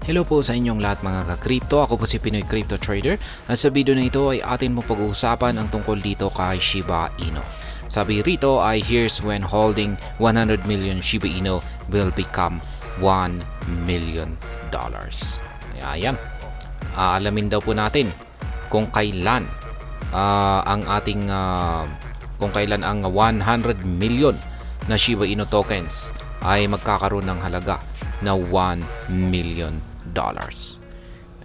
Hello po sa inyong lahat mga ka-crypto. Ako po si Pinoy Crypto Trader at sa video na ito ay atin mo pag-uusapan ang tungkol dito kay Shiba Inu. Sabi rito ay here's when holding 100 million Shiba Inu will become $1 million. Ayan. Alamin daw po natin kung kailan kung kailan ang 100 million na Shiba Inu tokens ay magkakaroon ng halaga na $1 million.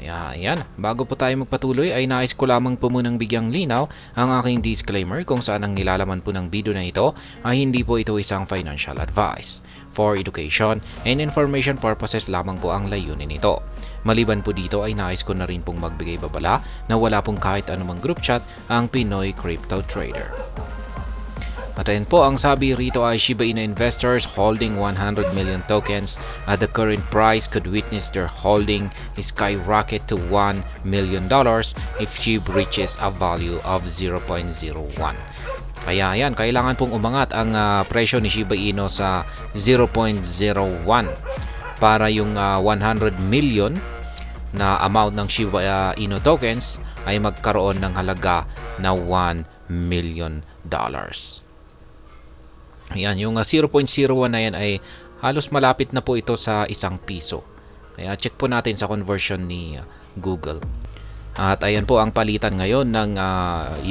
Ayan. Bago po tayo magpatuloy ay nais ko lamang po munang bigyang linaw ang aking disclaimer kung saan ang nilalaman po ng video na ito ay hindi po ito isang financial advice. For education and information purposes lamang po ang layunin nito. Maliban po dito ay nais ko na rin pong magbigay babala na wala pong kahit anumang group chat ang Pinoy Crypto Trader. At ayun po, ang sabi rito ay Shiba Inu investors holding 100 million tokens at the current price could witness their holding skyrocket to $1 million if SHIB reaches a value of 0.01. Kaya ayan, kailangan pong umangat ang presyo ni Shiba Inu sa 0.01 para yung 100 million na amount ng Shiba Inu tokens ay magkaroon ng halaga na $1 million. Ayan, yung 0.01 na yan ay halos malapit na po ito sa ₱1. Kaya check po natin sa conversion ni Google. At ayan po ang palitan ngayon ng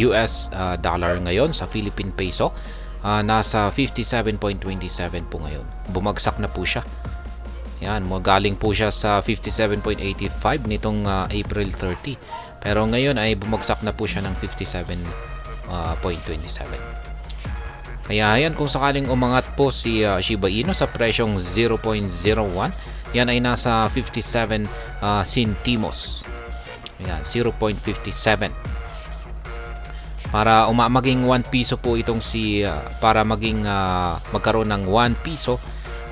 US dollar ngayon sa Philippine peso. Nasa 57.27 po ngayon. Bumagsak na po siya. Ayan, galing po siya sa 57.85 nitong April 30. Pero ngayon ay bumagsak na po siya ng 57.27. Kaya yan, kung sakaling umangat po si Shiba Inu sa presyong 0.01, yan ay nasa 57 centimos. Ayan, 0.57. Para maging 1 piso po itong para maging magkaroon ng 1 piso,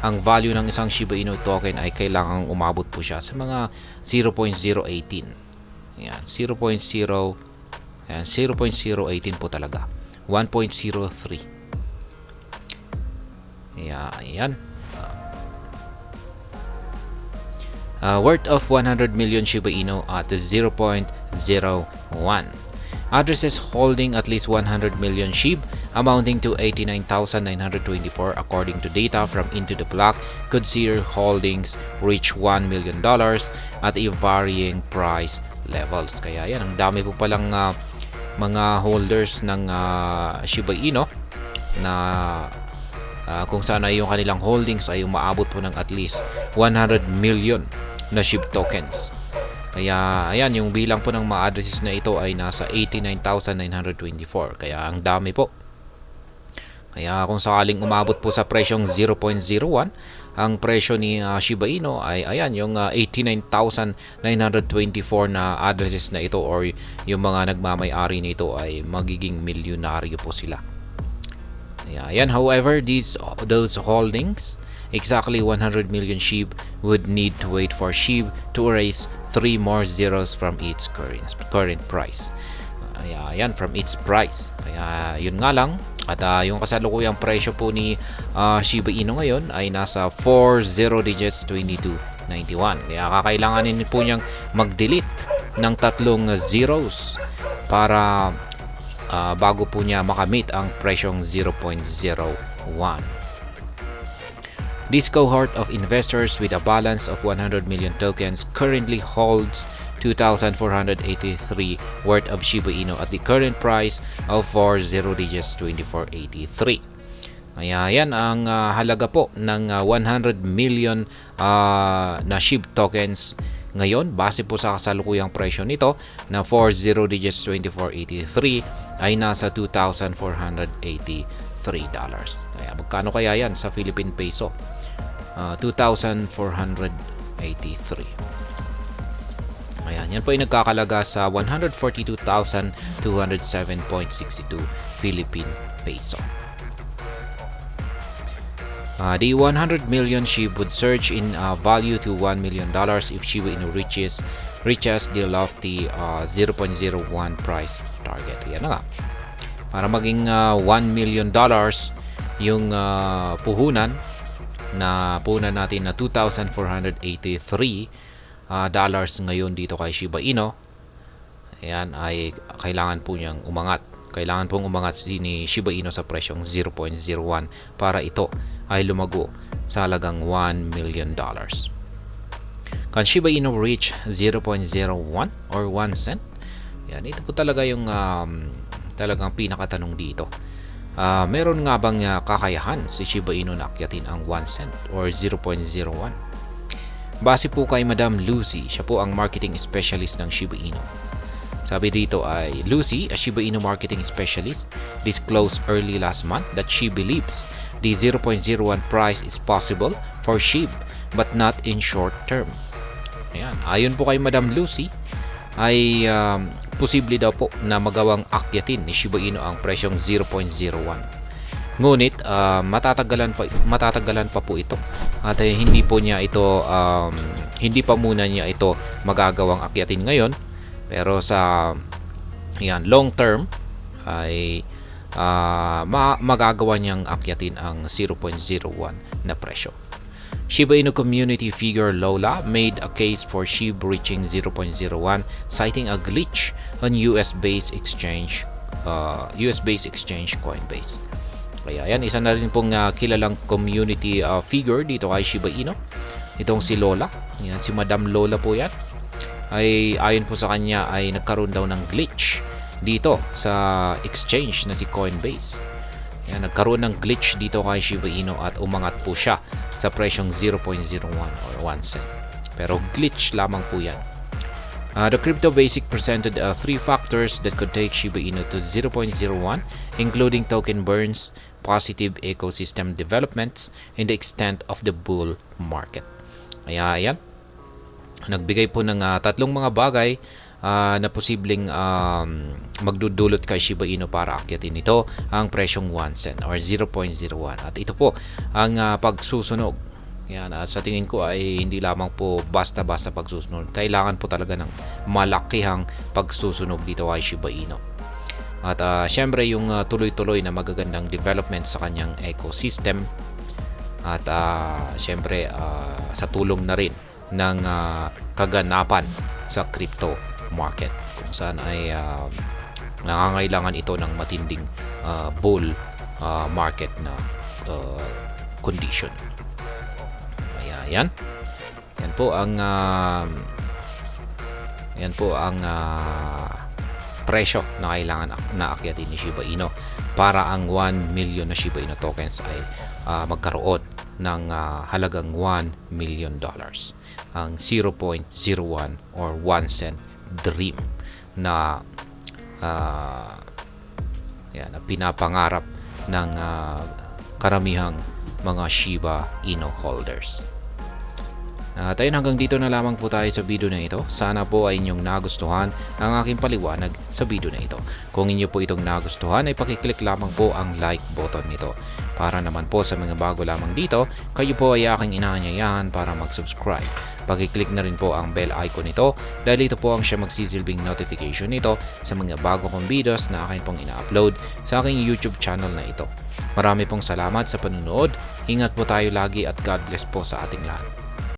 ang value ng isang Shiba Inu token ay kailangang umabot po siya sa mga 0.018. Ayan, 0.018 po talaga. 1.03. Ayan. Worth of 100 million Shiba Inu at 0.01. Addresses holding at least 100 million SHIB amounting to 89,924 according to data from Into the Block could see their holdings reach $1 million at a varying price levels. Kaya yan, ang dami po palang mga holders ng Shiba Inu na kung saan ay yung kanilang holdings ay umaabot po ng at least 100 million na SHIB tokens. Kaya ayan, yung bilang po ng mga addresses na ito ay nasa 89,924. Kaya ang dami po. Kaya kung sakaling umabot po sa presyong 0.01, ang presyo ni Shiba Inu ay ayan, yung 89,924 na addresses na ito or yung mga nagmamay-ari nito ay magiging milyonaryo po sila. Ayan, however, those holdings, exactly 100 million SHIB, would need to wait for SHIB to erase 3 more zeros from its current price. Ayan, from its price. Kaya yun nga lang. At yung kasalukuyang presyo po ni Shiba Inu ngayon ay nasa 4 0 digits 22.91. Kaya kakailanganin po niyang mag-delete ng 3 zeros para bago po niya makamit ang presyong 0.01. This cohort of investors with a balance of 100 million tokens currently holds 2,483 worth of Shiba Inu at the current price of 4 0 digits 24.83. Kaya yan ang halaga po ng 100 million na SHIB tokens ngayon. Base po sa kasalukuyang presyo nito na 4 0 digits 24.83 ay nasa $2,483. Kaya magkano kaya yan sa Philippine peso? 2,483. Ayan, yan po ay nagkakalaga sa 142,207.62 Philippine peso. The 100 million SHIB would surge in value to $1 million if Shiba Inu reaches the lofty 0.01 price target. Yan na nga. Para maging $1 million yung puhunan natin na 2,483 dollars ngayon dito kay Shiba Inu, ayan, ay kailangan po niyang umangat. Kailangan pong umangat ni Shiba Inu sa presyong 0.01 para ito ay lumago sa halagang $1 million. Can Shiba Inu reach 0.01 or 1 cent? Yan, ito po talaga yung talagang pinakatanong dito. Meron nga bang kakayahan si Shiba Inu na akyatin ang 1 cent or 0.01? Base po kay Madam Lucy, siya po ang marketing specialist ng Shiba Inu. Sabi dito ay, Lucy, a Shiba Inu marketing specialist, disclosed early last month that she believes the 0.01 price is possible for SHIB but not in short term. Ayan. Ayon po kay Madam Lucy, ay posible daw po na magawang akyatin ni Shiba Inu ang presyong 0.01. Ngunit matatagalan pa po ito at hindi pa muna niya ito magagawang akyatin ngayon, pero sa long term ay magagawa niyang akyatin ang 0.01 na presyo. Shiba Inu community figure Lola made a case for SHIB reaching 0.01, citing a glitch on US-based exchange Coinbase. Kaya yan, isa na rin pong kilalang community figure dito kay Shiba Inu. Itong si Lola, yan, si Madam Lola po yan. Ay ayon po sa kanya ay nagkaroon daw ng glitch dito sa exchange na si Coinbase. Yan, nagkaroon ng glitch dito kay Shiba Inu at umangat po siya sa presyong 0.01 or 1 cent. Pero glitch lamang po yan. The Crypto Basic presented 3 factors that could take Shiba Inu to 0.01, including token burns, positive ecosystem developments, and the extent of the bull market. Kaya yan, nagbigay po ng tatlong mga bagay na posibleng magdudulot kay Shiba Inu para akyatin ito ang presyong 1 cent or 0.01. At ito po ang pagsusunog. Yan, at sa tingin ko ay hindi lamang po basta-basta pagsusunog. Kailangan po talaga ng malakihang pagsusunog dito kay Shiba Inu. At syempre yung tuloy-tuloy na magagandang development sa kanyang ecosystem. At syempre sa tulong na rin ng kaganapan sa crypto market, kung saan ay nangangailangan ito ng matinding bull market na condition. Kaya yan po ang presyo na kailangan na akyatin ni Shiba Inu para ang 1 million na Shiba Inu tokens ay magkaroon ng halagang $1 million. Ang 0.01 or 1 cent dream na na pinapangarap ng karamihang mga Shiba Inu holders. Tayo hanggang dito na lamang po tayo sa video na ito. Sana po ay inyong nagustuhan ang aking paliwanag sa video na ito. Kung inyo po itong nagustuhan ay pakiclick lamang po ang like button nito. Para naman po sa mga bago lamang dito, kayo po ay aking inaanyayahan para mag-subscribe. Pakiclick na rin po ang bell icon nito dahil ito po ang siya magsisilbing notification nito sa mga bago kong videos na akin pong ina-upload sa aking YouTube channel na ito. Marami pong salamat sa panunood. Ingat po tayo lagi at God bless po sa ating lahat.